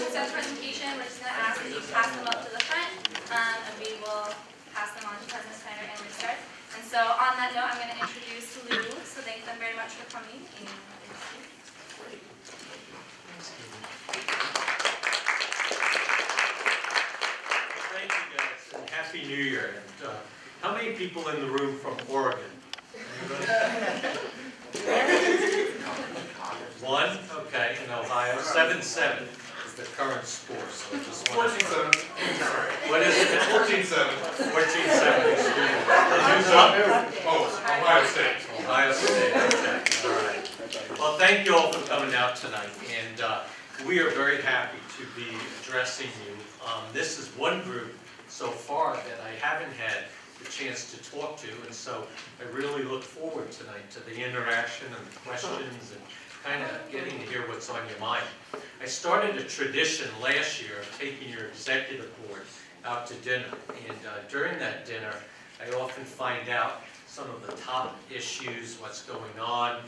accept the presentation, we're just going to ask that you pass them up to the front, and we will pass them on to President Snyder and restart. And so on that note, I'm going to introduce Lou, so thank them very much for coming. Thank you guys, and Happy New Year. And how many people in the room from Oregon? One? Okay, in Ohio. 7-7 is the current score. So just 14-7. What is it? 14-7. 14-7. Oh, Ohio State. Ohio State, okay. All right. Well, thank you all for coming out tonight, and we are very happy to be addressing you. This is one group so far that I haven't had the chance to talk to, and so I really look forward tonight to the interaction and the questions and kind of getting to hear what's on your mind. I started a tradition last year of taking your executive board out to dinner, and during that dinner I often find out some of the top issues, what's going on,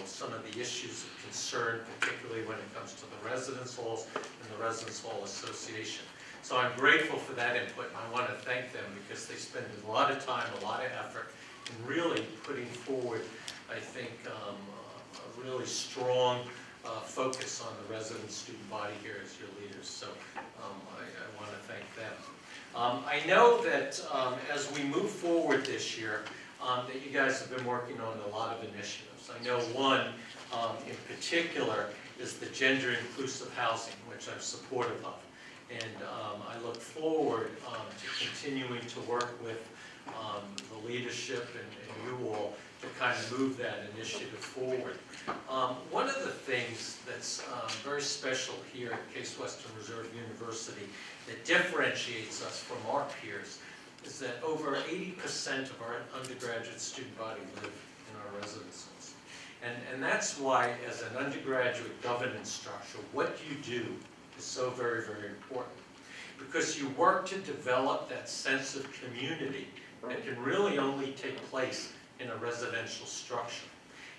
some of the issues of concern, particularly when it comes to the residence halls and the Residence Hall Association. So I'm grateful for that input, and I want to thank them because they spend a lot of time, a lot of effort in really putting forward, I think, a really strong focus on the resident student body here as your leaders. So I want to thank them. I know that as we move forward this year, that you guys have been working on a lot of initiatives. I know one in particular is the gender inclusive housing, which I'm supportive of. And I look forward to continuing to work with the leadership and you all to kind of move that initiative forward. One of the things that's very special here at Case Western Reserve University that differentiates us from our peers is that over 80% of our undergraduate student body live in our residence halls. And that's why, as an undergraduate governance structure, what you do is so very, very important. Because you work to develop that sense of community that can really only take place in a residential structure.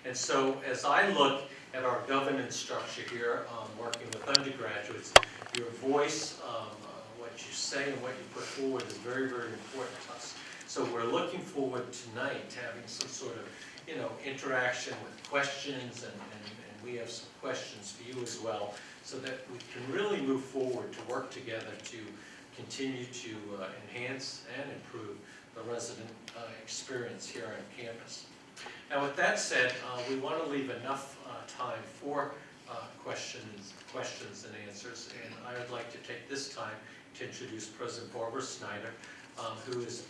And so as I look at our governance structure here, working with undergraduates, your voice, what you say and what you put forward is very, very important to us. So we're looking forward tonight to having some sort of, interaction with questions, and we have some questions for you as well, so that we can really move forward to work together to continue to enhance and improve the resident experience here on campus. Now with that said, we want to leave enough time for questions and answers, and I would like to take this time to introduce President Barbara Snyder, who is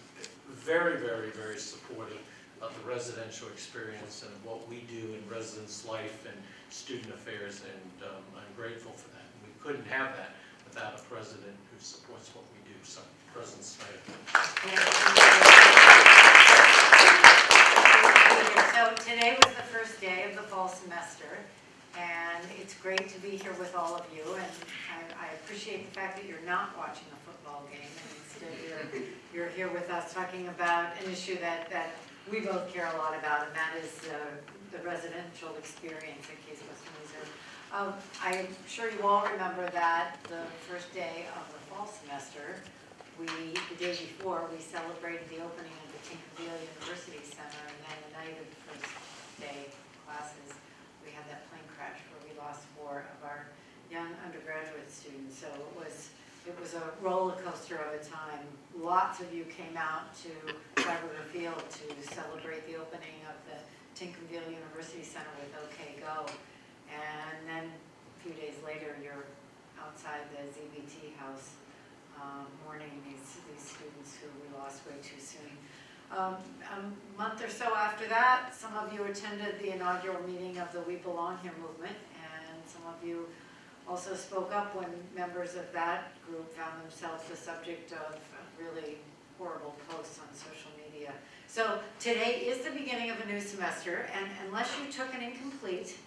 very, very, very supportive of the residential experience and what we do in residence life and student affairs, and I'm grateful for that. We couldn't have that without a president who supports what we do. So, President Snyder. So today was the first day of the fall semester, and it's great to be here with all of you, and I appreciate the fact that you're not watching a football game, and instead you're here with us talking about an issue that we both care a lot about, and that is the residential experience at Case Western Reserve. I'm sure you all remember that the first day of the fall semester, the day before, we celebrated the opening of the Tinkerville University Center, and then the night of the first day classes, we had that plane crash where we lost 4 of our young undergraduate students. So it was a roller coaster of a time. Lots of you came out to Snyder Field to celebrate the opening of the Tinkerville University Center with OK Go. And then a few days later, you're outside the ZBT house mourning these students who we lost way too soon. A month or so after that, some of you attended the inaugural meeting of the We Belong Here movement, and some of you also spoke up when members of that group found themselves the subject of really horrible posts on social media. So today is the beginning of a new semester, and unless you took an incomplete,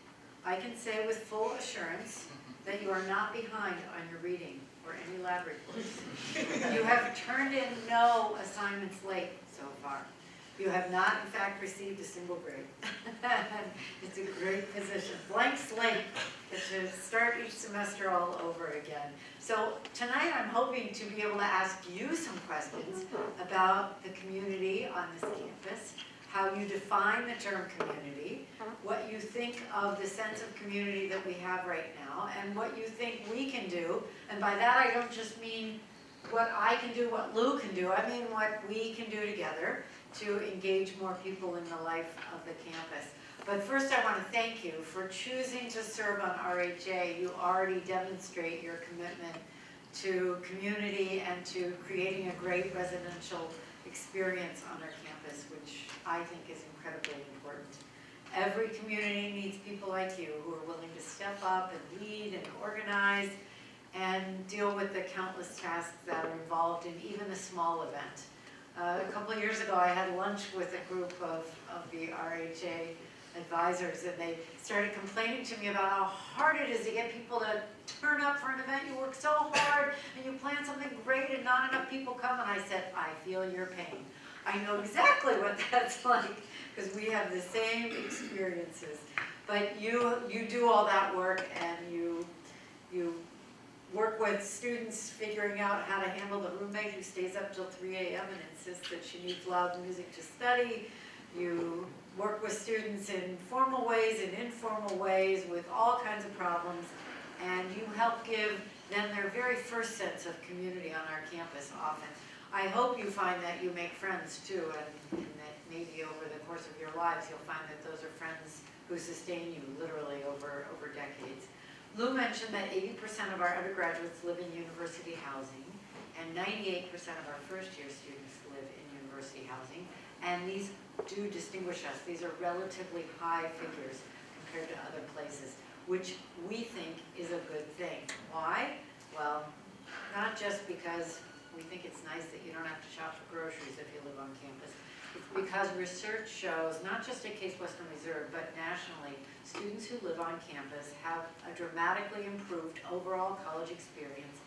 I can say with full assurance that you are not behind on your reading or any lab reports. You have turned in no assignments late so far. You have not, in fact, received a single grade. It's a great position. Blank slate. It should start each semester all over again. So tonight I'm hoping to be able to ask you some questions about the community on this campus, how you define the term community, what you think of the sense of community that we have right now, and what you think we can do. And by that I don't just mean what I can do, what Lou can do, I mean what we can do together to engage more people in the life of the campus. But first I want to thank you for choosing to serve on RHA. You already demonstrate your commitment to community and to creating a great residential experience on our campus, which I think is incredibly important. Every community needs people like you who are willing to step up and lead and organize and deal with the countless tasks that are involved in even a small event. A couple of years ago, I had lunch with a group of the RHA advisors, and they started complaining to me about how hard it is to get people to turn up for an event. You work so hard, and you plan something great, and not enough people come. And I said, I feel your pain. I know exactly what that's like, because we have the same experiences. But you do all that work, and you work with students figuring out how to handle the roommate who stays up till 3 a.m. and insists that she needs loud music to study. You work with students in formal ways and informal ways with all kinds of problems, and you help give them their very first sense of community on our campus often. I hope you find that you make friends too, and that maybe over the course of your lives you'll find that those are friends who sustain you literally over decades. Lou mentioned that 80% of our undergraduates live in university housing, and 98% of our first-year students live in university housing, and these do distinguish us. These are relatively high figures compared to other places, which we think is a good thing. Why? Well, not just because we think it's nice that you don't have to shop for groceries if you live on campus. It's because research shows, not just at Case Western Reserve, but nationally, students who live on campus have a dramatically improved overall college experience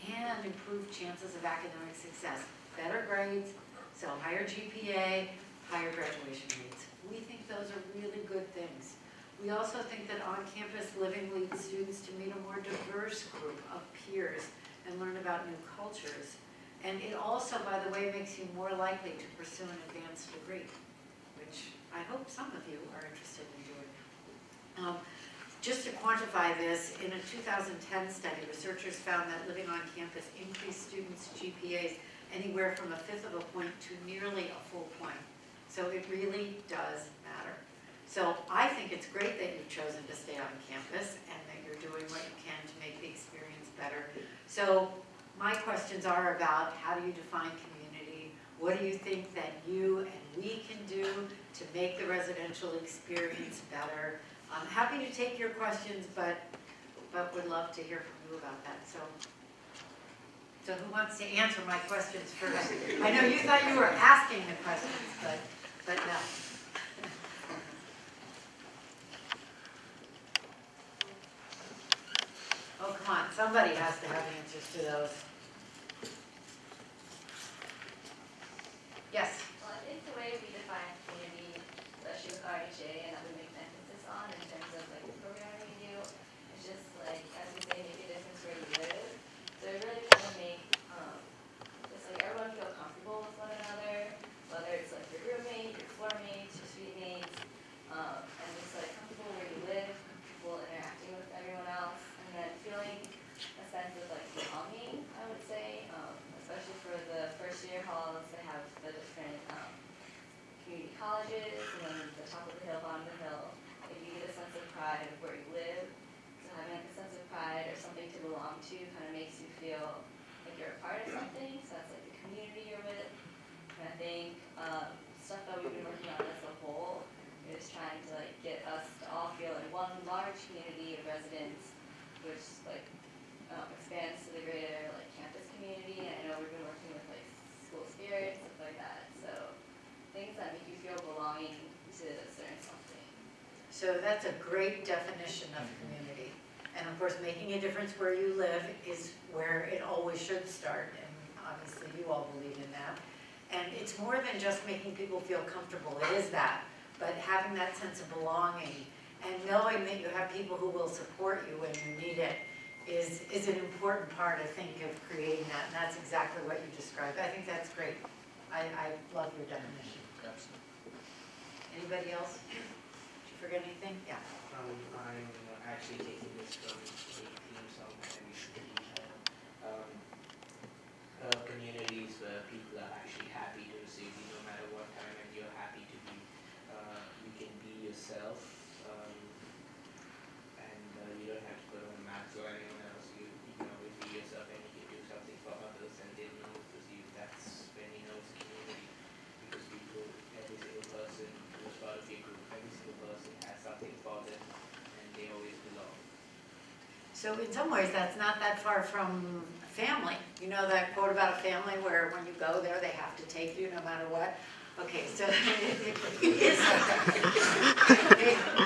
and improved chances of academic success. Better grades, so higher GPA, higher graduation rates. We think those are really good things. We also think that on-campus living leads students to meet a more diverse group of peers and learn about new cultures. And it also, by the way, makes you more likely to pursue an advanced degree, which I hope some of you are interested in doing. Just to quantify this, in a 2010 study, researchers found that living on campus increased students' GPAs anywhere from 1/5 of a point to nearly a full point. So it really does matter. So I think it's great that you've chosen to stay on campus and that you're doing what you can to make the experience better. So my questions are about how do you define community? What do you think that you and we can do to make the residential experience better? I'm happy to take your questions, but would love to hear from you about that. So who wants to answer my questions first? I know you thought you were asking the questions, but no. Oh, come on, somebody has to have answers to those. Yes? Well, I think the way we define community, especially with RHA and that we make an emphasis on in terms of like the programming we do, it's just like, as we say, make a difference where you live. So we really try to make just like everyone feel comfortable with one another, whether it's like your roommate, your floor mates, your suite mates, and just like comfortable where you live, comfortable interacting with everyone else, and then feeling a sense of like belonging, I would say, especially for the first year halls, they have the different community colleges, and then the top of the hill, bottom of the hill. Like you get a sense of pride of where you live. So having like a sense of pride or something to belong to kind of makes you feel like you're a part of something. So that's like the community you're with. And I think stuff that we've been working on as a whole is trying to like get us to all feel in one large community of residents, which like expands to the greater like campus community. And I know we've been working with like school spirit, stuff like that. So things that make you feel belonging to a certain something. So that's a great definition of community. And of course, making a difference where you live is where it always should start. And obviously you all believe in that. And it's more than just making people feel comfortable, it is that, but having that sense of belonging and knowing that you have people who will support you when you need it is an important part, I think, of creating that, and that's exactly what you described. I think that's great. I love your definition. Anybody else? Did you forget anything? Yeah. I'm actually taking this from a team song and we should be communities where people are actually happy to receive you no matter what time, and you're happy to be, you can be yourself, and you don't have to put on a mask or anyone else. You can always be yourself and you can do something for others and they notice you. That's when you know it's a community, because people, every single person who is part of your group, every single person has something for them and they always belong. So in some ways, that's not that far from family. You know that quote about a family where when you go there, they have to take you no matter what? Okay, so it is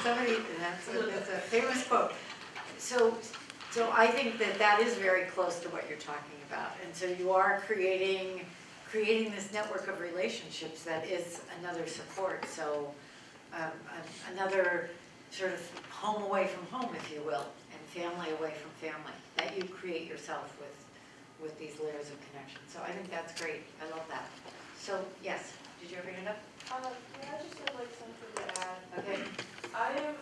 somebody, that's a famous quote. So I think that is very close to what you're talking about. And so you are creating this network of relationships that is another support. So another sort of home away from home, if you will, and family away from family, that you create yourself with these layers of connection. So I think that's great. I love that. So yes, did you ever end up? Yeah, I just have like something to add. Okay. I live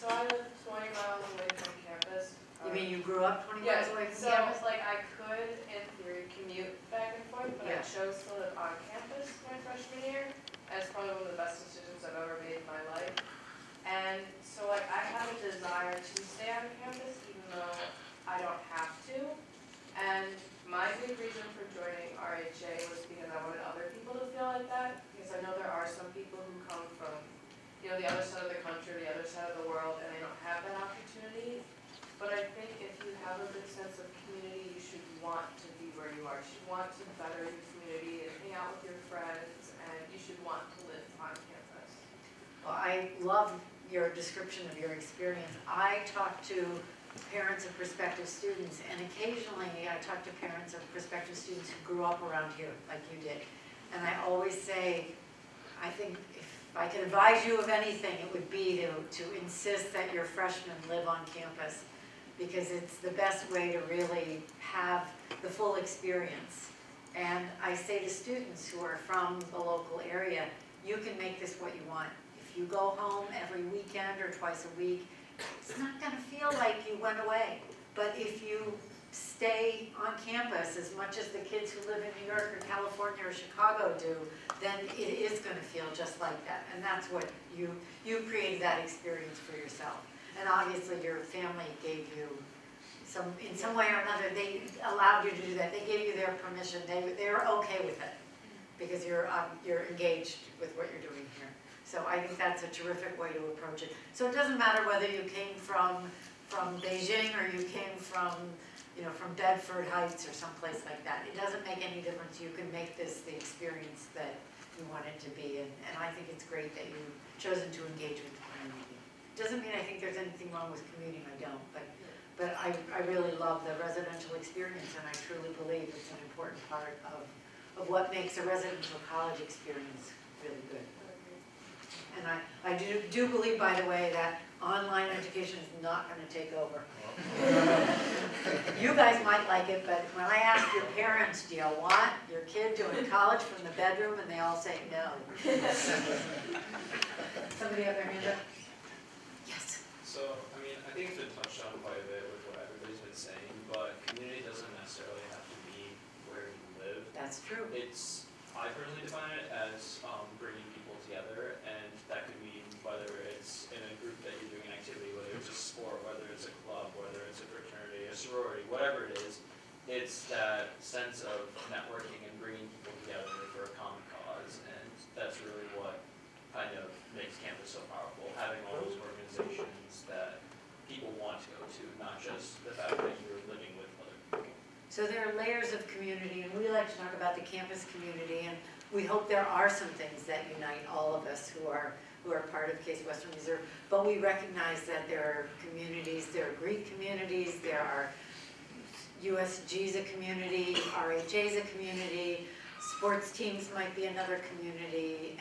20 miles away from campus. You mean you grew up 20 miles away from so, campus? like, I could, in theory, commute back and forth, but Yeah. I chose to live on campus my freshman year, and it's probably one of the best decisions I've ever made in my life. And so, like, I have a desire to stay on campus, even though I don't have to. And my big reason for joining RHA was because I wanted other people to feel like that, because I know there are some people who come from, the other side of the country, the other side of the world, and they don't have that opportunity. But I think if you have a good sense of community, you should want to be where you are. You should want to better your community and hang out with your friends, and you should want to live on campus. Well, I love your description of your experience. I talk to parents of prospective students, and occasionally I talk to parents of prospective students who grew up around here, like you did. And I always say, I think if I could advise you of anything, it would be to insist that your freshmen live on campus, because it's the best way to really have the full experience. And I say to students who are from the local area, you can make this what you want. If you go home every weekend or twice a week, it's not going to feel like you went away. But if you stay on campus as much as the kids who live in New York or California or Chicago do, then it is going to feel just like that. And that's what you created that experience for yourself. And obviously your family gave you in some way or another, they allowed you to do that. They gave you their permission. They were okay with it because you're engaged with what you're doing here. So I think that's a terrific way to approach it. So it doesn't matter whether you came from Beijing or you came from Bedford Heights or someplace like that. It doesn't make any difference. You can make this the experience that you want it to be. And I think it's great that you've chosen to engage with the community. Doesn't mean I think there's anything wrong with commuting. I don't. But I really love the residential experience, and I truly believe it's an important part of what makes a residential college experience really good. And I do believe, by the way, that online education is not going to take over. You guys might like it, but when I ask your parents, do you want your kid doing college from the bedroom, and they all say no. Somebody have their hand up? Yes. So, I mean, I think it's been touched on quite a bit with what everybody's been saying, but community doesn't necessarily have to be where you live. That's true. I personally define it as bringing people together, and that could mean whether it's in a group that you're doing an activity, whether it's a sport, whether it's a club, whether it's a fraternity, a sorority, whatever it is. It's that sense of networking and bringing people together for a common cause, and that's really what kind of makes campus so powerful, having all those organizations that people want to go to, not just the fact that you're living with other people. So there are layers of community, and we like to talk about the campus community, and we hope there are some things that unite all of us who are part of Case Western Reserve. But we recognize that there are communities, there are Greek communities, there are USG's a community, RHA's a community, sports teams might be another community,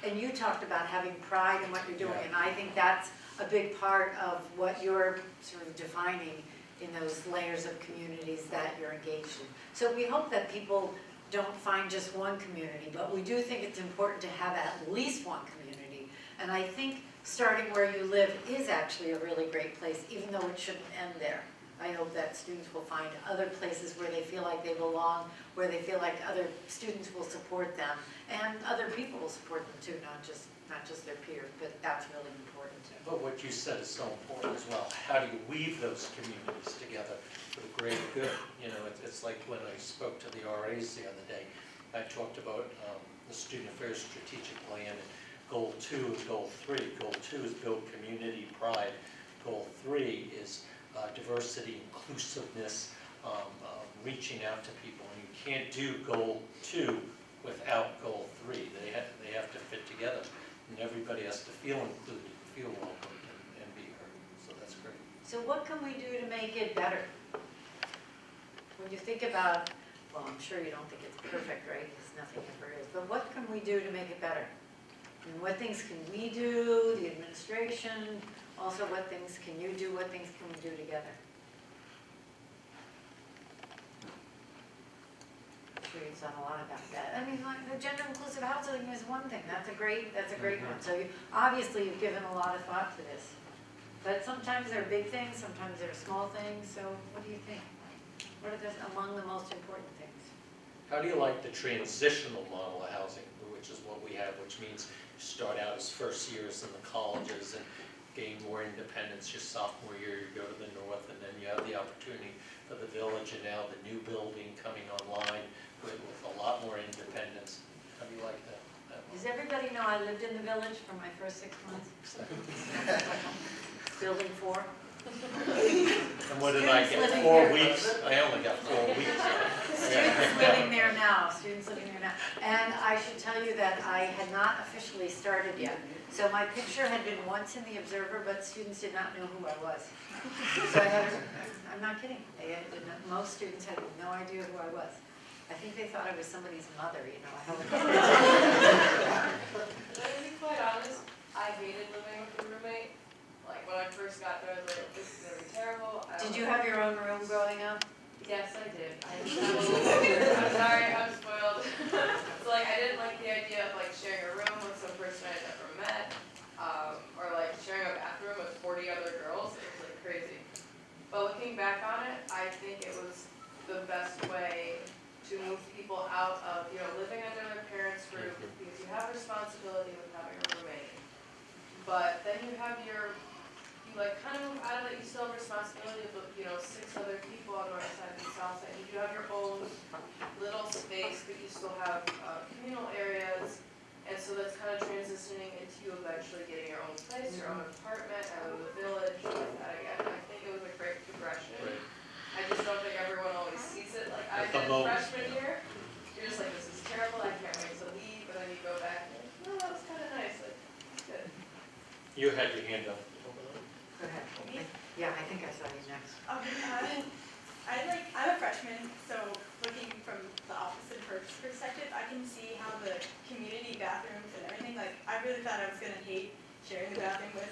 and you talked about having pride in what you're doing, and I think that's a big part of what you're sort of defining in those layers of communities that you're engaged in. So we hope that people don't find just one community, but we do think it's important to have at least one community. And I think starting where you live is actually a really great place, even though it shouldn't end there. I hope that students will find other places where they feel like they belong, where they feel like other students will support them, and other people will support them too, not just their peers, but that's really important too. But what you said is so important as well. How do you weave those communities together for the greater good? You know, it's like when I spoke to the RAs the other day, I talked about the Student Affairs Strategic Plan and Goal 2 and Goal 3. Goal 2 is build community pride. Goal 3 is diversity, inclusiveness, reaching out to people. And you can't do Goal 2 without Goal 3. They have to fit together. And everybody has to feel included, feel welcome, and be heard. So that's great. So what can we do to make it better? When you think about, well, I'm sure you don't think it's perfect, right? Because nothing ever is. But what can we do to make it better? And what things can we do, the administration? Also, what things can you do? What things can we do together? I'm sure you've done a lot about that. I mean, like, the gender inclusive housing is one thing. That's a great one. So obviously you've given a lot of thought to this. But sometimes they're big things, sometimes they're small things. So what do you think? What are among the most important things? How do you like the transitional model of housing, which is what we have, which means you start out as first years in the colleges and gain more independence. Your sophomore year, you go to the north, and then you have the opportunity for the village, and now the new building coming online with a lot more independence. How do you like that? Does everybody know I lived in the village for my first 6 months? Building 4. And what did I get, 4 weeks? I only got 4 weeks. Students living there now, And I should tell you that I had not officially started yet. So my picture had been once in the Observer, but students did not know who I was. So I'm not kidding. Most students had no idea who I was. I think they thought I was somebody's mother, you know. To be quite honest, I hated living with a roommate. Like, when I first got there, I was like, this is gonna be terrible. Did you have your own room growing up? Yes, I did. I'm sorry, I'm spoiled. So like, I didn't like the idea of like sharing a room with some person I'd never met, or like sharing a bathroom with 40 other girls. It was like crazy. But looking back on it, I think it was the best way to move people out of, you know, living under their parents' roof, because you have responsibility with having a roommate. But then you have you like kind of move out of it, you still have responsibility with, you know, 6 other people on the north side and the south side. You do have your own little space, but you still have communal areas. And so that's kind of transitioning into you eventually getting your own place, your own apartment, out of the village, like that again. I think it was a great progression. Right. I just don't think everyone always sees it like I At the did moment. freshman year. You're just like, this is terrible, I can't wait to leave, but then you go back and you're like, no, that was kind of nice, like, it's good. You had your hand up. Go ahead. Yeah, I think I saw you next. I'm a freshman, so looking from the opposite perspective, I can see how the community bathrooms and everything, like, I really thought I was gonna hate sharing the bathroom with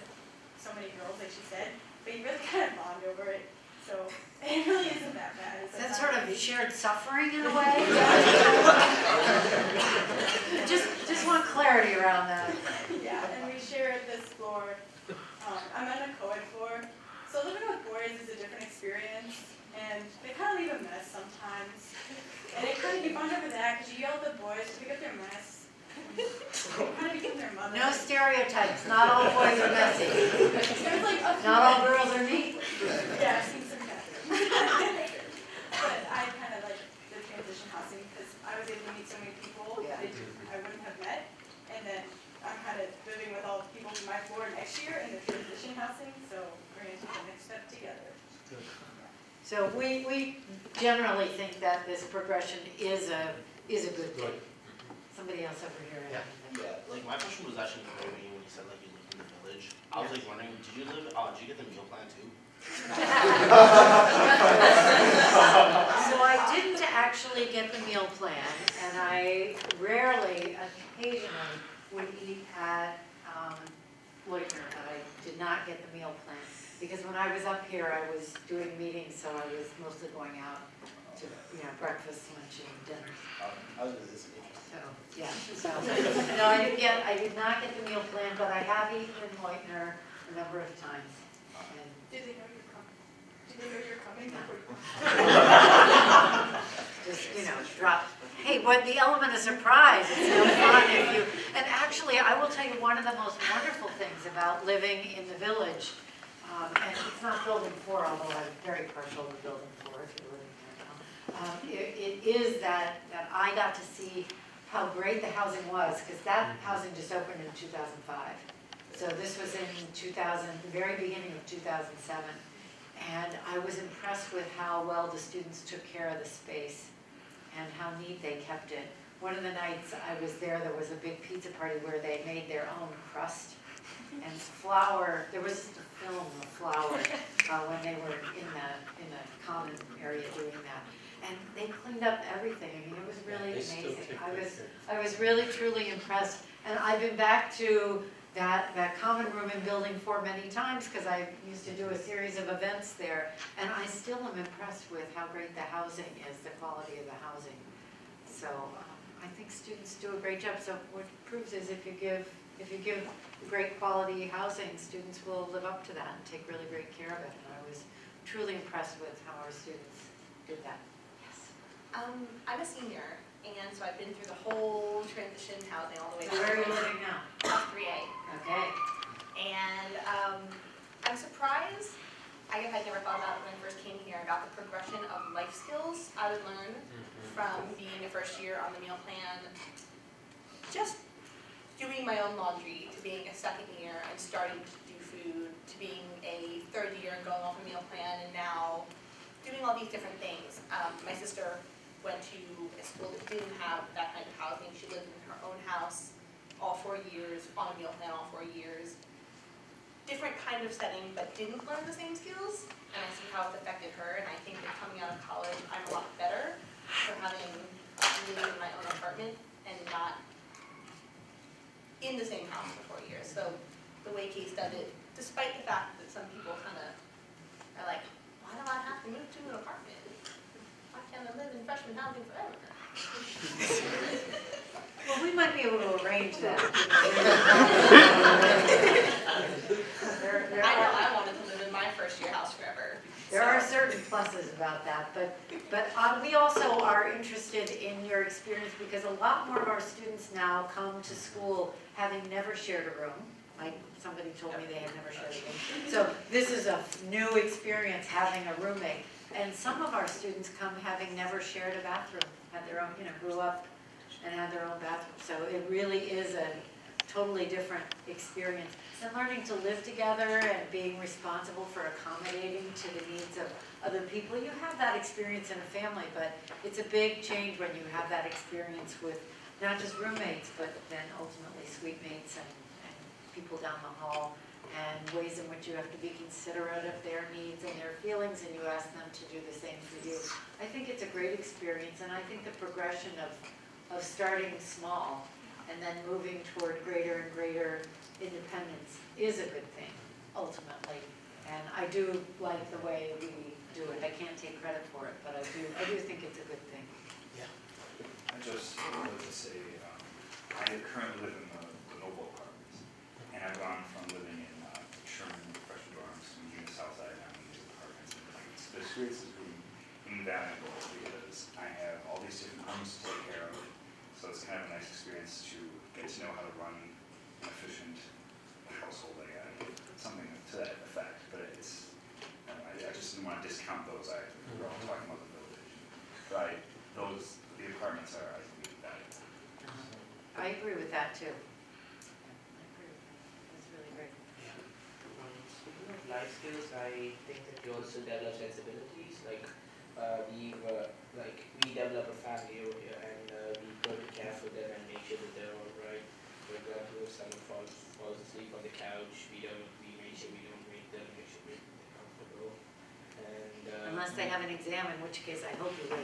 so many girls, like she said, but you really kind of bond over it, so it really isn't that bad. Is that sort of shared suffering in a way? Just want clarity around that. Yeah, and we share this floor. I'm on a co-ed floor, so living with boys is a different experience, and they kind of leave a mess sometimes. And it kind of, you bond over that, because you yell at the boys to pick up their mess. You kind of become their mother. No stereotypes, not all boys are messy. There's like a few. Not all girls are neat. Yeah, I've seen some Catherine. But I kind of like the transition housing, because I was able to meet so many people Yeah. that I wouldn't have met. And then I'm kind of living with all the people from my floor next year in the transition housing, so we're going to take the next step together. So we generally think that this progression is a good thing. Somebody else over here. Yeah. Yeah, like my question was actually in the very beginning when you said like you lived in the village. I was like wondering, did you get the meal plan too? So I didn't actually usually get the meal plan, and I rarely, occasionally, would eat at Leutner, but I did not get the meal plan. Because when I was up here, I was doing meetings, so I was mostly going out to, breakfast, lunch, and dinner. I was visiting. So, yeah, no, I did not get the meal plan, but I have eaten in Leutner a number of times. And Do they know you're coming? Do they know you're coming? just, drop. Hey, what the element of surprise, it's no fun if you, and actually, I will tell you one of the most wonderful things about living in the village, and it's not building 4, although I'm very partial to building 4 if you're living there now. It is that I got to see how great the housing was, because that housing just opened in 2005. So this was in the very beginning of 2007. And I was impressed with how well the students took care of the space and how neat they kept it. One of the nights I was there was a big pizza party where they made their own crust and flour. There was just a film of flour when they were in the common area doing that. And they cleaned up everything. I mean, it was really amazing. I was really, truly impressed. And I've been back to that common room in Building 4 many times because I used to do a series of events there, and I still am impressed with how great the housing is, the quality of the housing. So I think students do a great job. So what it proves is if you give great quality housing, students will live up to that and take really great care of it. And I was truly impressed with how our students did that. Yes. I'm a senior, and so I've been through the whole transition housing all the way So where are you living now? RHA. Okay. And I'm surprised, I guess I never thought about it when I first came here, about the progression of life skills I would learn from being a first year on the meal plan, just doing my own laundry, to being a second year and starting to do food, to being a third year and going off a meal plan, and now doing all these different things. My sister went to a school that didn't have that kind of housing. She lived in her own house all 4 years, on a meal plan all 4 years. Different kind of setting, but didn't learn the same skills, and I see how it's affected her, and I think that coming out of college, I'm a lot better for having lived in my own apartment and not in the same house for 4 years. So the way Case does it, despite the fact that some people kind of are like, why do I have to move to an apartment? Why can't I live in freshman housing forever? Well, we might be able to arrange that. I know I wanted to live in my first year house forever. There are certain pluses about that, but we also are interested in your experience because a lot more of our students now come to school having never shared a room. Like somebody told me they had never shared a room. So this is a new experience having a roommate. And some of our students come having never shared a bathroom, had their own, grew up and had their own bathroom. So it really is a totally different experience. And learning to live together and being responsible for accommodating to the needs of other people. You have that experience in a family, but it's a big change when you have that experience with not just roommates, but then ultimately suite mates and people down the hall, and ways in which you have to be considerate of their needs and their feelings, and you ask them to do the same for you. I think it's a great experience, and I think the progression of starting small and then moving toward greater and greater independence is a good thing, ultimately. And I do like the way we do it. I can't take credit for it, but I do think it's a good thing. I just wanted to say, I currently live in the Noble Apartments, and I've gone from living in Sherman freshman dorms to moving to Southside now in these apartments. And the experience has been invaluable because I have all these different rooms to take care of, so it's kind of a nice experience to get to know how to run an efficient household, something to that effect. But it's, I just didn't want to discount those. We're all talking about the village, but the apartments are, I think, valuable. I agree with that too. I agree with that. That's really great. Life skills, I think that you also develop sensibilities. We develop a family over here, and we go to care for them and make sure that they're all right. For example, if someone falls asleep on the couch, we make sure we don't wake them, make sure they're comfortable. And Unless they have an exam, in which case I hope you will.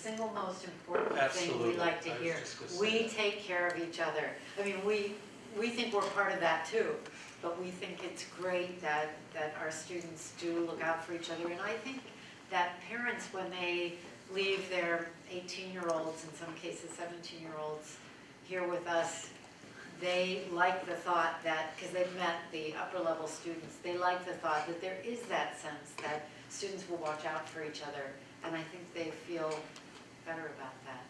single most important thing Absolutely. we like to I was hear. just gonna say We that. take care of each other. I mean, we think we're part of that too, but we think it's great that our students do look out for each other. And I think that parents, when they leave their 18-year-olds, in some cases 17-year-olds, here with us, they like the thought that, because they've met the upper level students, they like the thought that there is that sense that students will watch out for each other. And I think they feel better about that.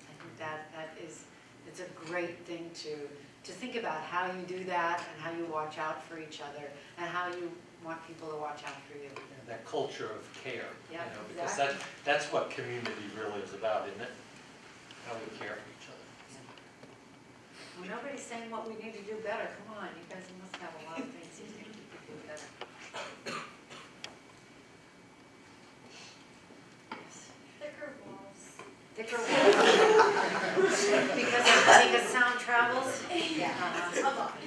I think that is, it's a great thing to think about how you do that and how you watch out for each other and how you want people to watch out for you. And that culture of care, Yeah, because exactly. that's what community really is about, isn't it? How we care for each other. Well, nobody's saying what we need to do better. Come on, you guys must have a lot of things you think you could do better. Yes. Thicker walls. Thicker walls. Because sound travels? Yeah, Uh-huh. a lot.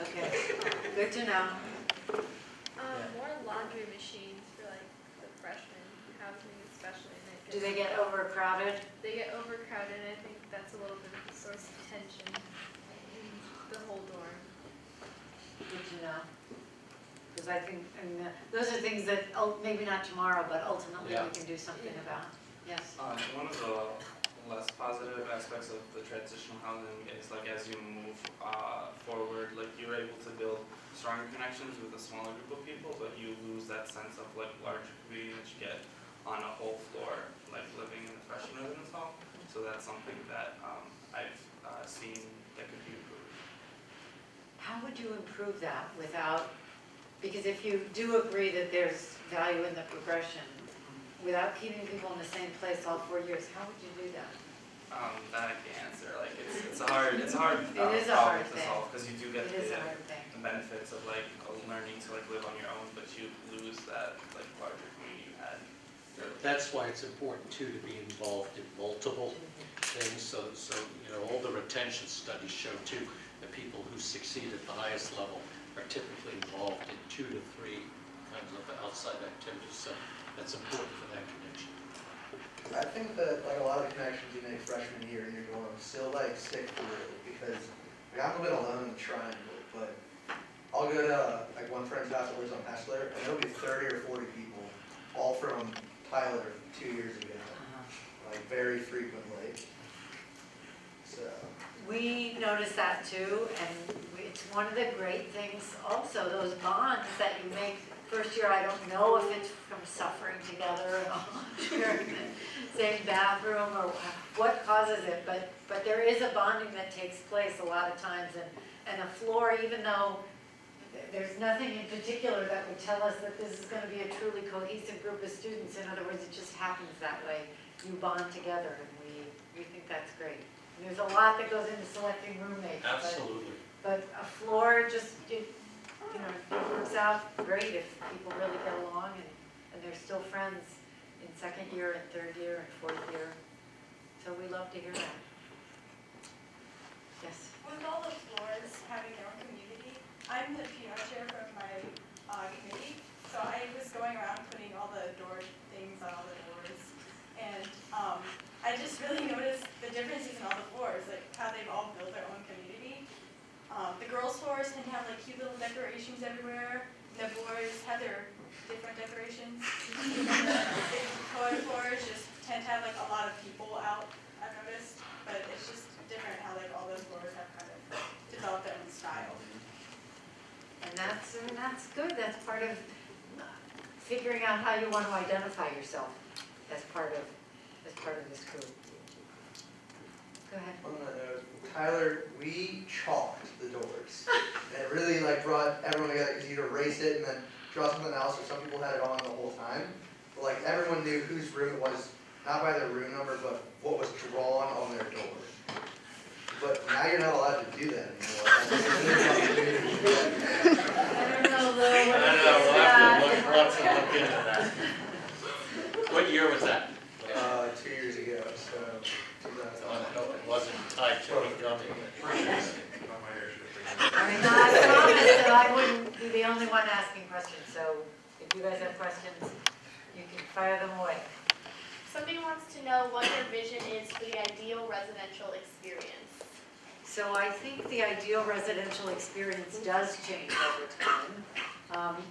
Okay, good to know. More laundry machines for like the freshman housing especially. And it Do gets- they get overcrowded? They get overcrowded, and I think that's a little bit of a source of tension in the whole dorm. Good to know. Because I think, those are things that, maybe not tomorrow, but ultimately Yeah. we can do something about. Yes. One of the less positive aspects of the transitional housing is like as you move forward, like you're able to build stronger connections with a smaller group of people, but you lose that sense of like larger community that you get on a whole floor, like living in the freshman residence hall. So that's something that I've seen that could be improved. How would you improve that without, because if you do agree that there's value in the progression, without keeping people in the same place all 4 years, how would you do that? That I can't answer. Like it's a hard It is a hard problem to thing. solve because you do get It is a the hard thing. benefits of like learning to like live on your own, but you lose that like larger community you had. That's why it's important too to be involved in multiple things, so all the retention studies show too, that people who succeed at the highest level are typically involved in 2 to 3 kinds of outside activities, so that's important for that connection. I think that like a lot of the connections you make freshman year in your dorm still like stick through because like, I've been alone in the triangle, but I'll go to like one friend's house that lives on Hessler, and there'll be 30 or 40 people, all from Tyler 2 years ago, like very frequently. So. We notice that too, and it's one of the great things also, those bonds that you make. First year, I don't know if it's from suffering together and all sharing the same bathroom or what causes it, but there is a bonding that takes place a lot of times, and a floor, even though there's nothing in particular that would tell us that this is going to be a truly cohesive group of students. In other words, it just happens that way. You bond together, and we think that's great. And there's a lot that goes into selecting roommates. Absolutely. But a floor just, it works out great if people really get along and they're still friends in second year and third year and fourth year. So we love to hear that. Yes. With all the floors having their own community, I'm the piano chair from my committee, so I was going around putting all the door things on all the doors, and I just really noticed the differences in all the floors, like how they've all built their own community. The girls' floors tend to have like cute little decorations everywhere, and the boys have their different decorations. The colored floors just tend to have like a lot of people out, I've noticed, but it's just different how like all those floors have kind of developed their own style. And that's good. That's part of figuring out how you want to identify yourself as part of this group. Go ahead. On that note, Tyler, we chalked the doors. And it really like brought everyone together because you'd erase it and then draw something else, or some people had it on the whole time. But like everyone knew whose room it was, not by their room number, but what was drawn on their door. But now you're not allowed to do that anymore. I don't know, though. We'll have to look into that. What year was that? 2 years ago, so 2000. It wasn't tied to any drumming. I mean, I promise that I wouldn't be the only one asking questions, so if you guys have questions, you can fire them away. So to know what your vision is for the ideal residential experience. So I think the ideal residential experience does change over time.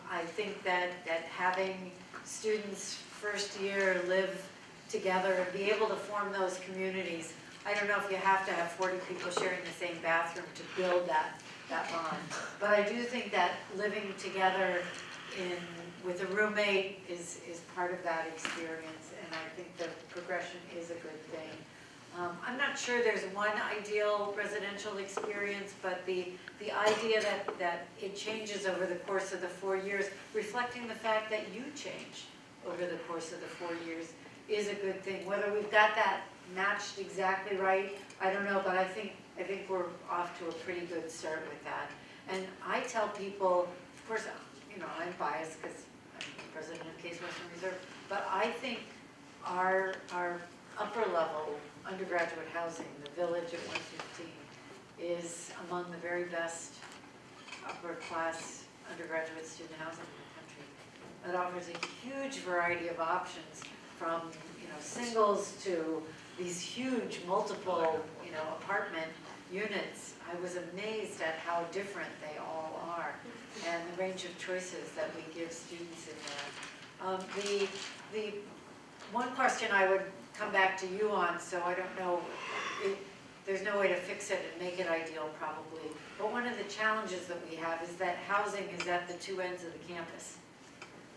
I think that having students first year live together and be able to form those communities, I don't know if you have to have 40 people sharing the same bathroom to build that bond. But I do think that living together with a roommate is part of that experience, and I think the progression is a good thing. I'm not sure there's one ideal residential experience, but the idea that it changes over the course of the 4 years, reflecting the fact that you change over the course of the 4 years, is a good thing. Whether we've got that matched exactly right, I don't know, but I think we're off to a pretty good start with that. And I tell people, of course, I'm biased because I'm president of Case Western Reserve, but I think our upper level undergraduate housing, the Village at 115, is among the very best upper class undergraduate student housing in the country. It offers a huge variety of options, from singles to these huge multiple apartment units. I was amazed at how different they all are, and the range of choices that we give students in there. The one question I would come back to you on, so I don't know, there's no way to fix it and make it ideal probably, but one of the challenges that we have is that housing is at the two ends of the campus.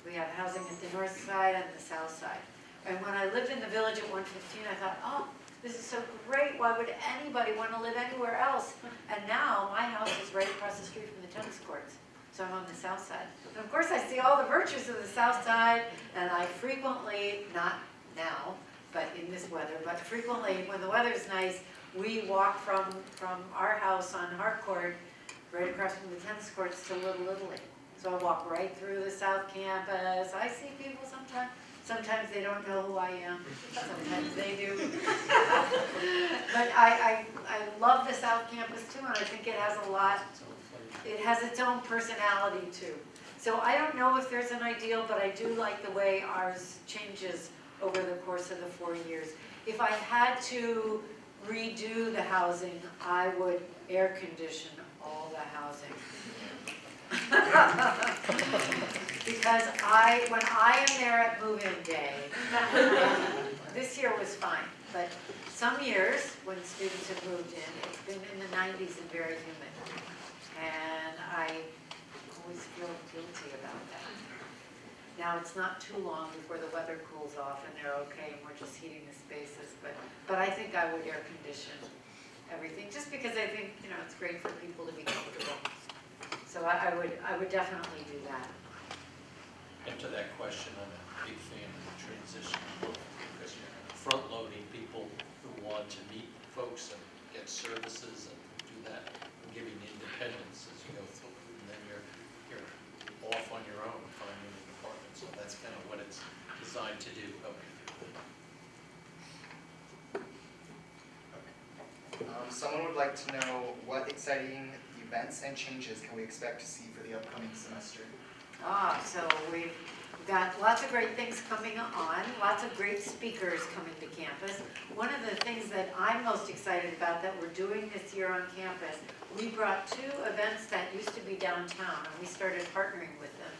We have housing at the north side and the south side. And when I lived in the Village at 115, I thought, oh, this is so great, why would anybody want to live anywhere else? And now my house is right across the street from the tennis courts, so I'm on the south side. And of course I see all the virtues of the south side, and I frequently, not now, but in this weather, but frequently when the weather's nice, we walk from our house on Harcourt, right across from the tennis courts, to Little Italy. So I walk right through the South Campus. I see people sometimes. Sometimes they don't know who I am. Sometimes they do. But I love the South Campus too, and I think it has a lot. It has its own personality too. So I don't know if there's an ideal, but I do like the way ours changes over the course of the 4 years. If I had to redo the housing, I would air condition all the housing. Because when I am there at move-in day, this year was fine, but some years when students have moved in, it's been in the 90s and very humid. And I always feel guilty about that. Now, it's not too long before the weather cools off and they're okay and we're just heating the spaces, but I think I would air condition everything, just because I think, it's great for people to be comfortable. So I would definitely do that. And to that question, I'm a big fan of the transition, because you're front-loading people who want to meet folks and get services and do that, and giving independence as you go through, and then you're off on your own finding an apartment. So that's kind of what it's designed to do. Someone would like to know what exciting events and changes can we expect to see for the upcoming semester? So we've got lots of great things coming on, lots of great speakers coming to campus. One of the things that I'm most excited about that we're doing this year on campus, we brought 2 events that used to be downtown, and we started partnering with them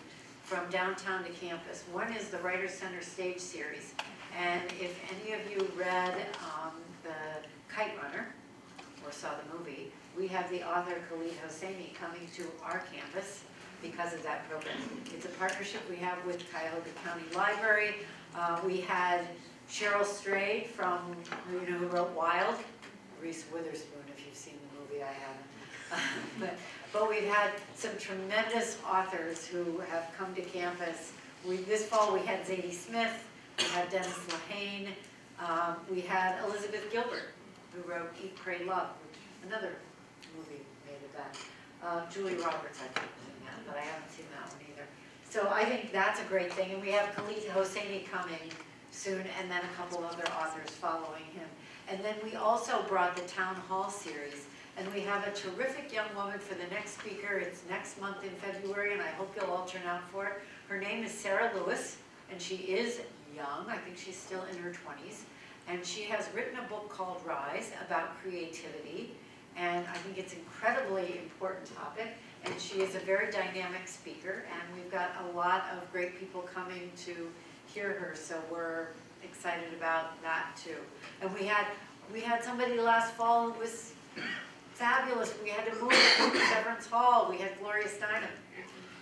from downtown to campus. One is the Writers Center Stage Series, and if any of you read the Kite Runner, or saw the movie, we have the author Khalid Hosseini coming to our campus because of that program. It's a partnership we have with Cuyahoga County Library. We had Cheryl Strayed who wrote Wild, Reese Witherspoon, if you've seen the movie, I haven't. But we've had some tremendous authors who have come to campus. This fall we had Zadie Smith, we had Dennis Lehane, we had Elizabeth Gilbert, who wrote Eat, Pray, Love, another movie made of that. Julie Roberts, I think, was in that, but I haven't seen that one either. So I think that's a great thing, and we have Khalid Hosseini coming soon, and then a couple other authors following him. And then we also brought the Town Hall series, and we have a terrific young woman for the next speaker. It's next month in February, and I hope you'll all turn out for it. Her name is Sarah Lewis, and she is young. I think she's still in her 20s. And she has written a book called Rise about creativity. And I think it's an incredibly important topic. And she is a very dynamic speaker. And we've got a lot of great people coming to hear her. So we're excited about that too. And we had somebody last fall who was fabulous. We had to move to Severance Hall. We had Gloria Steinem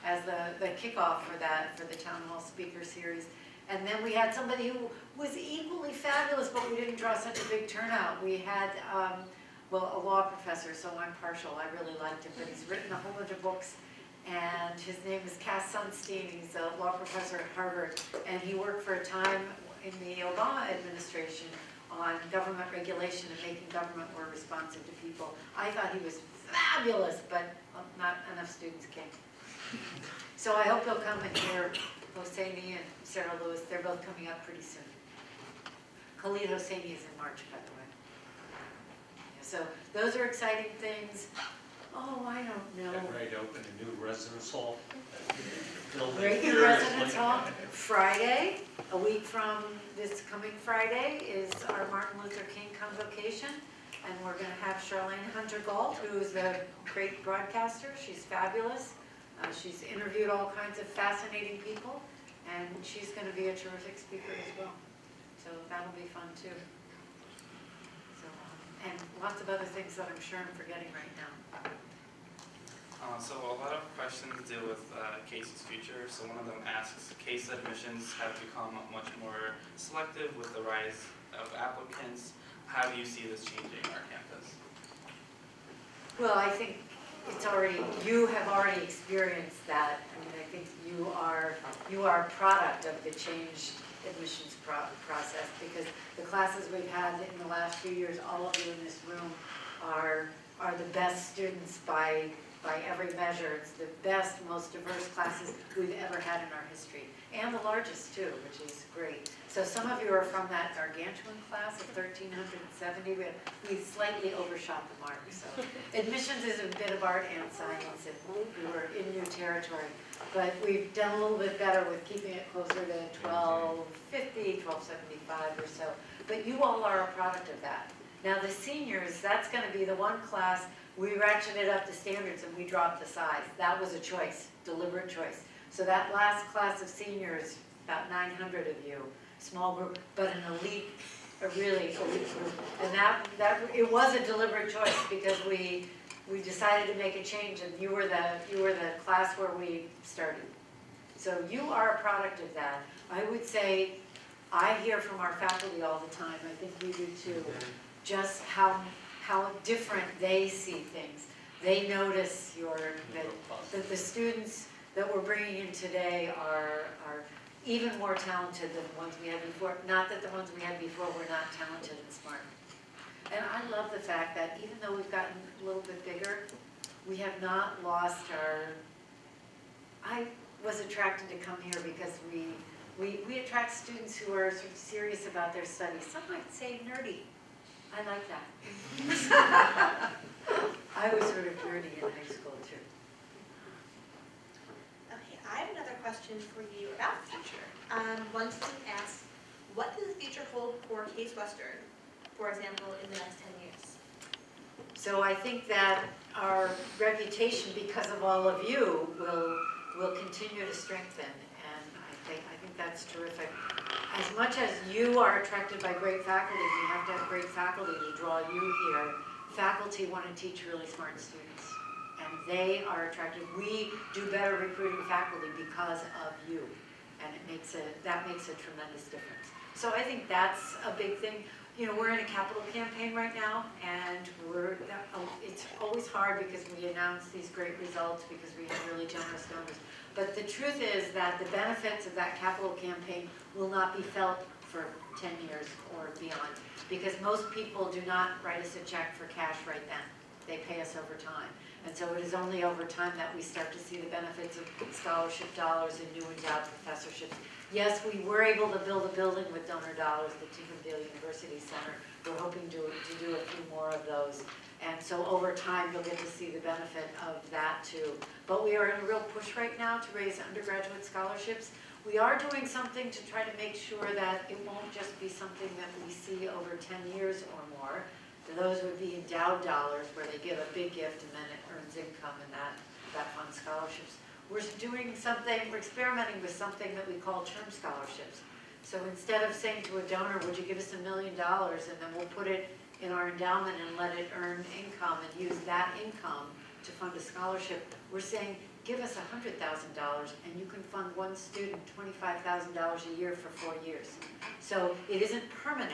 as the kickoff for the Town Hall Speaker Series. And then we had somebody who was equally fabulous, but we didn't draw such a big turnout. We had, a law professor, so I'm partial. I really liked him, but he's written a whole bunch of books. And his name is Cass Sunstein. He's a law professor at Harvard. And he worked for a time in the Obama administration on government regulation and making government more responsive to people. I thought he was fabulous, but not enough students came. So I hope he'll come and hear Hosseini and Sarah Lewis. They're both coming up pretty soon. Khalid Hosseini is in March, by the way. Yeah, so those are exciting things. Oh, I don't know. Get ready to open a new residence hall. Building Great new furiously. residence hall. Friday, a week from this coming Friday, is our Martin Luther King convocation. And we're going to have Charlene Hunter-Gault, who is a great broadcaster. She's fabulous. She's interviewed all kinds of fascinating people. And she's going to be a terrific speaker as well. So that'll be fun too. So, and lots of other things that I'm sure I'm forgetting right now. So a lot of questions deal with CASE's future. So one of them asks, CASE admissions have become much more selective with the rise of applicants. How do you see this changing our campus? Well, I think you have already experienced that. I mean, I think you are a product of the changed admissions process, because the classes we've had in the last few years, all of you in this room are the best students by every measure. It's the best, most diverse classes we've ever had in our history, and the largest too, which is great. So some of you are from that gargantuan class of 1,370. We slightly overshot the mark. So admissions is a bit of art and science, and we were in new territory. But we've done a little bit better with keeping it closer to 1,250, 1,275 or so. But you all are a product of that. Now the seniors, that's going to be the one class we ratcheted up the standards and we dropped the size. That was a choice, deliberate choice. So that last class of seniors, about 900 of you, small group, but an elite, a really elite group. And that it was a deliberate choice, because we decided to make a change, and you were the class where we started. So you are a product of that. I would say, I hear from our faculty all the time, I think you do too, just how different they see things. They notice that the students that we're bringing in today are even more talented than the ones we had before. Not that the ones we had before were not talented and smart. And I love the fact that even though we've gotten a little bit bigger, we have not lost I was attracted to come here because we attract students who are sort of serious about their studies. Some might say nerdy. I like that. I was sort of nerdy in high school too. Okay, I have another question for you about the future. One student asked, what does the future hold for Case Western, for example, in the next 10 years? So I think that our reputation, because of all of you, will continue to strengthen, and I think that's terrific. As much as you are attracted by great faculty, you have to have great faculty to draw you here. Faculty want to teach really smart students, and they are attracted. We do better recruiting faculty because of you, and that makes a tremendous difference. So I think that's a big thing. You know, we're in a capital campaign right now, and it's always hard because we announce these great results because we have really generous donors. But the truth is that the benefits of that capital campaign will not be felt for 10 years or beyond, because most people do not write us a check for cash right then. They pay us over time. And so it is only over time that we start to see the benefits of scholarship dollars and new endowed professorships. Yes, we were able to build a building with donor dollars, the Tinkerville University Center. We're hoping to do a few more of those. And so over time, you'll get to see the benefit of that too. But we are in a real push right now to raise undergraduate scholarships. We are doing something to try to make sure that it won't just be something that we see over 10 years or more. Those would be endowed dollars where they give a big gift and then it earns income and that funds scholarships. We're doing something, we're experimenting with something that we call term scholarships. So instead of saying to a donor, would you give us $1 million and then we'll put it in our endowment and let it earn income and use that income to fund a scholarship, we're saying, give us $100,000 and you can fund one student $25,000 a year for 4 years. So it isn't permanent,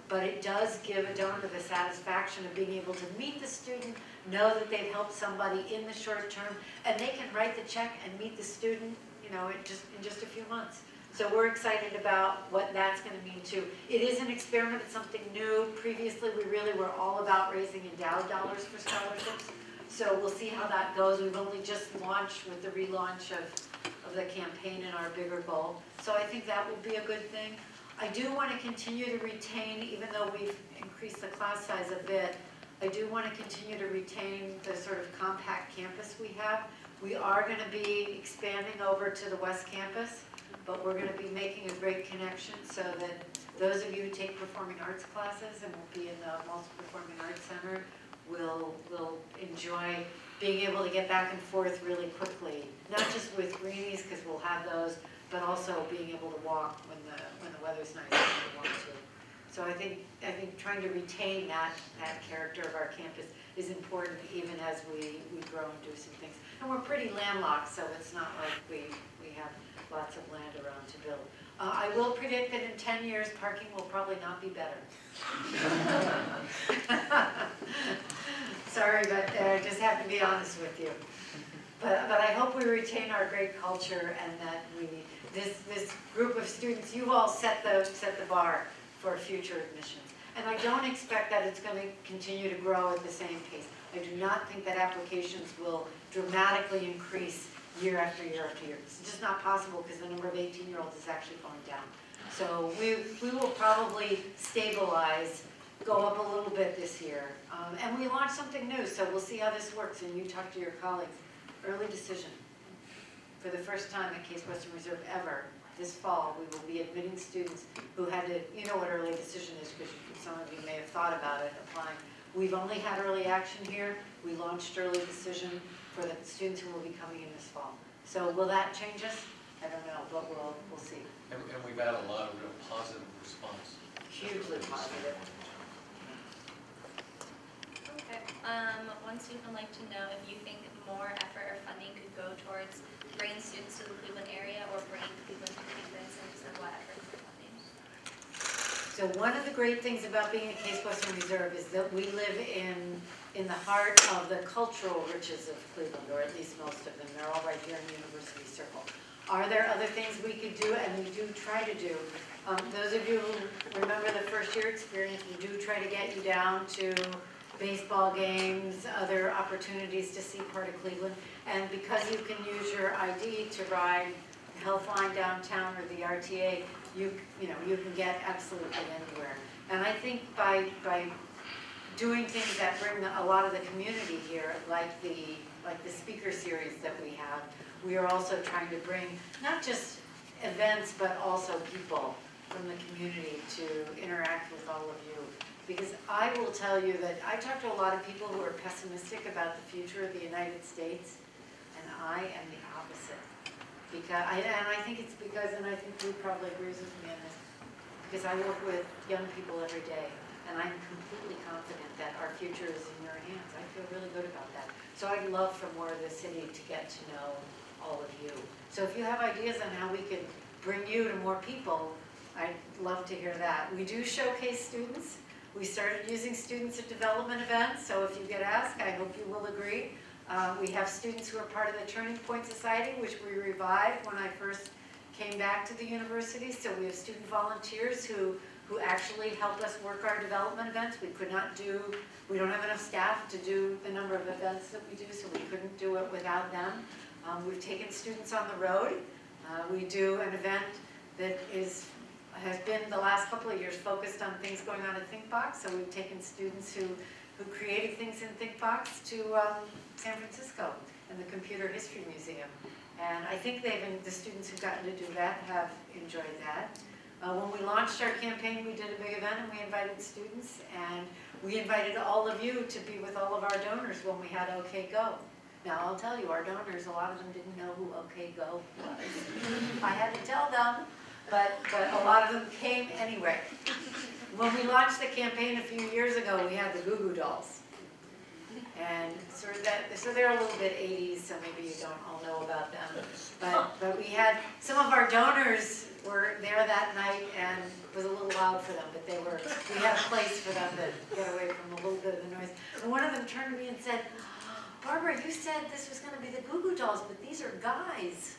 but it does give a donor the satisfaction of being able to meet the student, know that they've helped somebody in the short term, and they can write the check and meet the student, you know, in just a few months. So we're excited about what that's going to mean too. It is an experiment, it's something new. Previously, we really were all about raising endowed dollars for scholarships. So we'll see how that goes. We've only just launched with the relaunch of the campaign in our bigger goal. So I think that will be a good thing. I do want to continue to retain, even though we've increased the class size a bit, I do want to continue to retain the sort of compact campus we have. We are going to be expanding over to the West Campus, but we're going to be making a great connection so that those of you who take performing arts classes and will be in the Multi-Performing Arts Center will enjoy being able to get back and forth really quickly. Not just with greenies, because we'll have those, but also being able to walk when the weather's nice and we want to. So I think trying to retain that character of our campus is important even as we grow and do some things. And we're pretty landlocked, so it's not like we have lots of land around to build. I will predict that in 10 years, parking will probably not be better. Sorry, but I just have to be honest with you. But I hope we retain our great culture and that this group of students, you've all set the bar for future admissions. And I don't expect that it's going to continue to grow at the same pace. I do not think that applications will dramatically increase year after year after year. It's just not possible because the number of 18-year-olds is actually going down. So we will probably stabilize, go up a little bit this year. And we launched something new, so we'll see how this works. And you talk to your colleagues. Early decision. For the first time at Case Western Reserve ever, this fall, we will be admitting students who had to, you know what early decision is because some of you may have thought about it applying. We've only had early action here. We launched early decision for the students who will be coming in this fall. So will that change us? I don't know, but we'll see. And we've had a lot of real positive response. Hugely positive. Okay, one student would like to know if you think more effort or funding could go towards bringing students to the Cleveland area or bringing Cleveland to campus, and just what efforts or funding? So one of the great things about being at Case Western Reserve is that we live in the heart of the cultural riches of Cleveland, or at least most of them. They're all right here in the University Circle. Are there other things we could do? And we do try to do. Those of you who remember the first year experience, we do try to get you down to baseball games, other opportunities to see part of Cleveland. And because you can use your ID to ride the Healthline downtown or the RTA, you can get absolutely anywhere. And I think by doing things that bring a lot of the community here, like the speaker series that we have, we are also trying to bring not just events, but also people from the community to interact with all of you. Because I will tell you that I talk to a lot of people who are pessimistic about the future of the United States, and I am the opposite. I think it's because, and I think Lou probably agrees with me on this, because I work with young people every day, and I'm completely confident that our future is in your hands. I feel really good about that. So I'd love for more of the city to get to know all of you. So if you have ideas on how we could bring you to more people, I'd love to hear that. We do showcase students. We started using students at development events, so if you get asked, I hope you will agree. We have students who are part of the Turning Point Society, which we revived when I first came back to the university. So we have student volunteers who actually help us work our development events. We don't have enough staff to do the number of events that we do, so we couldn't do it without them. We've taken students on the road. We do an event that has been the last couple of years focused on things going on at ThinkBox. So we've taken students who created things in ThinkBox to San Francisco and the Computer History Museum. And I think the students who've gotten to do that have enjoyed that. When we launched our campaign, we did a big event and we invited students, and we invited all of you to be with all of our donors when we had OK Go. Now, I'll tell you, our donors, a lot of them didn't know who OK Go was. I had to tell them, but a lot of them came anyway. When we launched the campaign a few years ago, we had the Goo Goo Dolls. And so they're a little bit 80s, so maybe you don't all know about them. But we had, some of our donors were there that night, and it was a little loud for them, but we had a place for them to get away from a little bit of the noise. And one of them turned to me and said, "Barbara, you said this was going to be the Goo Goo Dolls, but these are guys."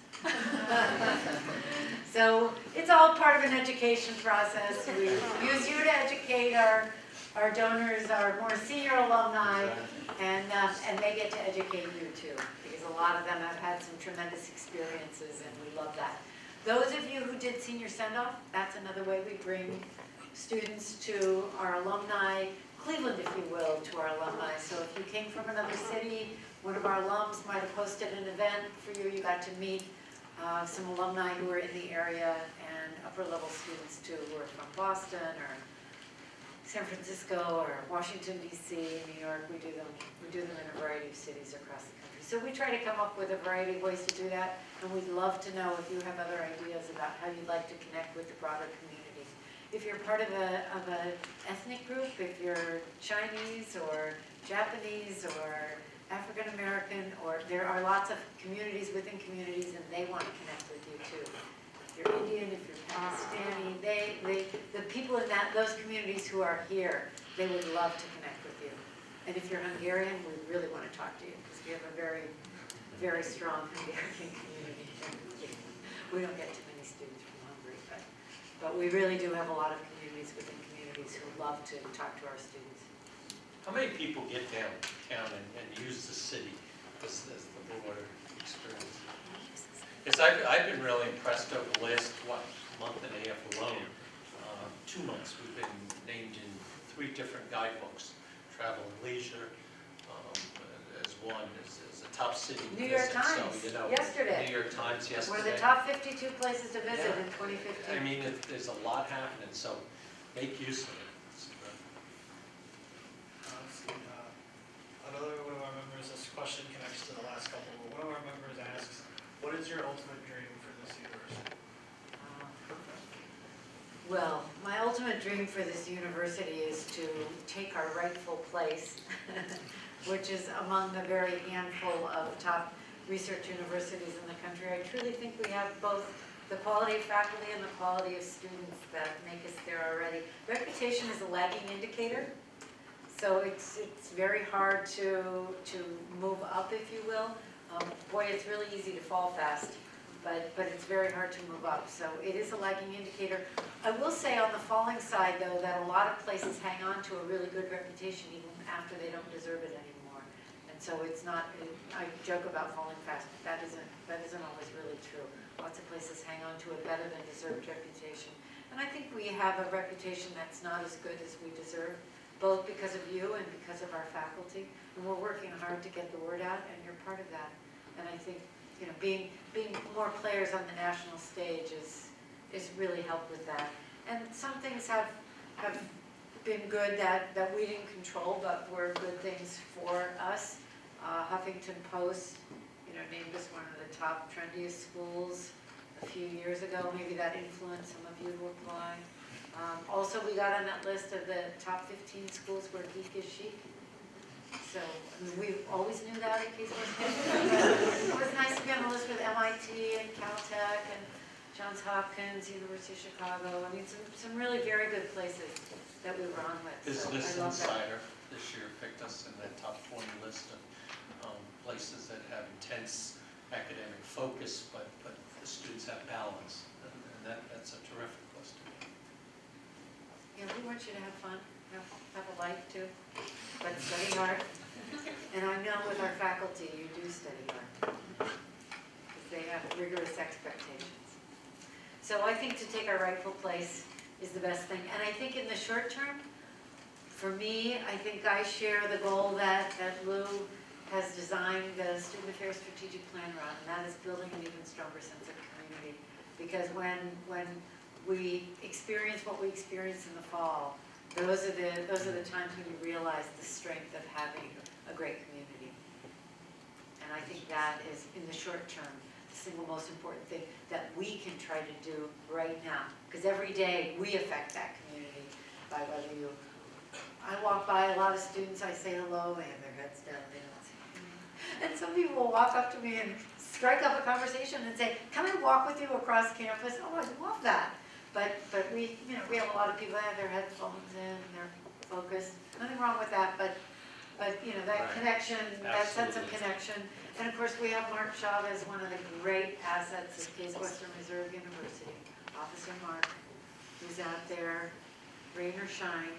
So it's all part of an education process. We use you to educate our donors, our more senior alumni, and they get to educate you too, because a lot of them have had some tremendous experiences, and we love that. Those of you who did senior send-off, that's another way we bring students to our alumni, Cleveland, if you will, to our alumni. So if you came from another city, one of our alums might have hosted an event for you, you got to meet some alumni who are in the area, and upper-level students too, who are from Boston or San Francisco or Washington, D.C., New York. We do them in a variety of cities across the country. So we try to come up with a variety of ways to do that, and we'd love to know if you have other ideas about how you'd like to connect with the broader community. If you're part of an ethnic group, if you're Chinese or Japanese or African American, or there are lots of communities within communities, and they want to connect with you too. If you're Indian, if you're Pakistani, the people in those communities who are here, they would love to connect with you. And if you're Hungarian, we really want to talk to you, because we have a very, very strong Hungarian community. We don't get too many students from Hungary, but we really do have a lot of communities within communities who love to talk to our students. How many people get downtown and use the city as the board experience? Because I've been really impressed over the last, month and a half alone. 2 months, we've been named in 3 different guidebooks. Travel and Leisure as one, as a top city to New York visit. Times, So, yesterday. New York Times yesterday. One of the top 52 places to visit Yeah. in 2015. I mean, there's a lot happening, so make use of it. It's good. Another one of our members, this question connects to the last couple, but one of our members asks, what is your ultimate dream for this university? Well, my ultimate dream for this university is to take our rightful place, which is among the very handful of top research universities in the country. I truly think we have both the quality of faculty and the quality of students that make us there already. Reputation is a lagging indicator, so it's very hard to move up, if you will. Boy, it's really easy to fall fast, but it's very hard to move up. So it is a lagging indicator. I will say on the falling side, though, that a lot of places hang on to a really good reputation even after they don't deserve it anymore. And so it's not, I joke about falling fast, but that isn't always really true. Lots of places hang on to a better than deserved reputation. And I think we have a reputation that's not as good as we deserve, both because of you and because of our faculty. And we're working hard to get the word out, and you're part of that. And I think, being more players on the national stage is really helped with that. And some things have been good that we didn't control, but were good things for us. Huffington Post, named us one of the top trendiest schools a few years ago. Maybe that influenced some of you to apply. Also, we got on that list of the top 15 schools where geek is chic. So, we always knew that in case it was nice to be on the list with MIT and Caltech and Johns Hopkins, University of Chicago. I mean, some really very good places that we were on with. So Business I love that. Insider this year picked us in that top 20 list of places that have intense academic focus, but the students have balance. And that's a terrific list to be. Yeah, we want you to have fun, have a life too, but study hard. And I know with our faculty, you do study hard, because they have rigorous expectations. So I think to take our rightful place is the best thing. And I think in the short term, for me, I think I share the goal that Lou has designed the Student Affairs Strategic Plan route, and that is building an even stronger sense of community. Because when we experience what we experience in the fall, those are the times when you realize the strength of having a great community. And I think that is, in the short term, the single most important thing that we can try to do right now. Because every day we affect that community by whether you, I walk by a lot of students, I say hello, they have their heads down, they don't say anything. And some people will walk up to me and strike up a conversation and say, can I walk with you across campus? Oh, I love that. But we, we have a lot of people that have their headphones in, and they're focused. Nothing wrong with that, but that Right. connection, that sense of Absolutely. connection. And of course, we have Mark Chavez, one of the great assets of Case Western Reserve University. Officer Mark, who's out there, rain or shine,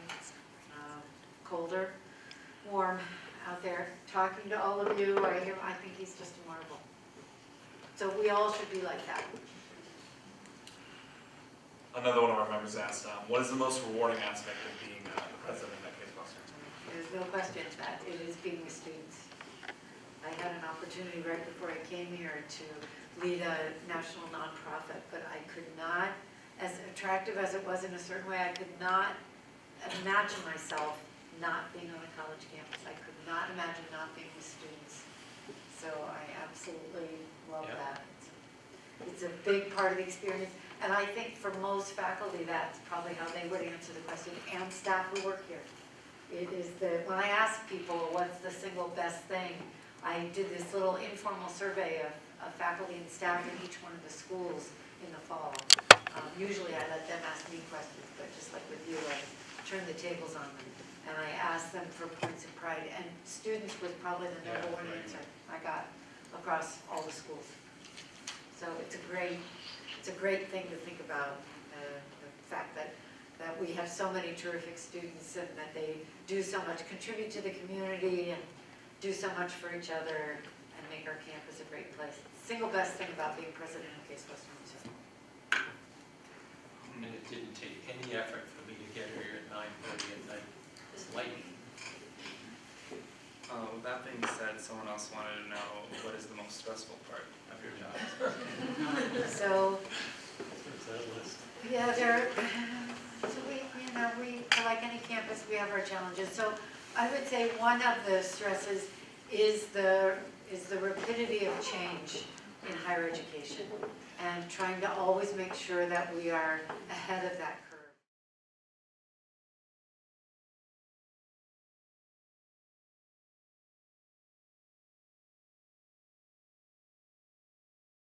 cold or warm, out there talking to all of you. I think he's just a marvel. So we all should be like that. Another one of our members asked, what is the most rewarding aspect of being the president at Case Western? There's no question that it is being with students. I had an opportunity right before I came here to lead a national nonprofit, but I could not, as attractive as it was in a certain way, I could not imagine myself not being on a college campus. I could not imagine not being with students. So I absolutely love Yeah. that. It's a big part of the experience. And I think for most faculty, that's probably how they would answer the question, and staff who work here. It is when I ask people what's the single best thing, I did this little informal survey of faculty and staff in each one of the schools in the fall. Usually I let them ask me questions, but just like with you, I turn the tables on them. And I asked them for points of pride, and students was probably the number one answer I got across all the schools. So it's a great thing to think about, the fact that we have so many terrific students and that they do so much, contribute to the community and do so much for each other and make our campus a great place. Single best thing about being president of Case Western Reserve. And it didn't take any effort for me to get here at 9:30 at night. It's lightning. With that being said, someone else wanted to know what is the most stressful part of your job? So, What's that list? yeah, we, like any campus, we have our challenges. So I would say one of the stresses is the rapidity of change in higher education and trying to always make sure that we are ahead of that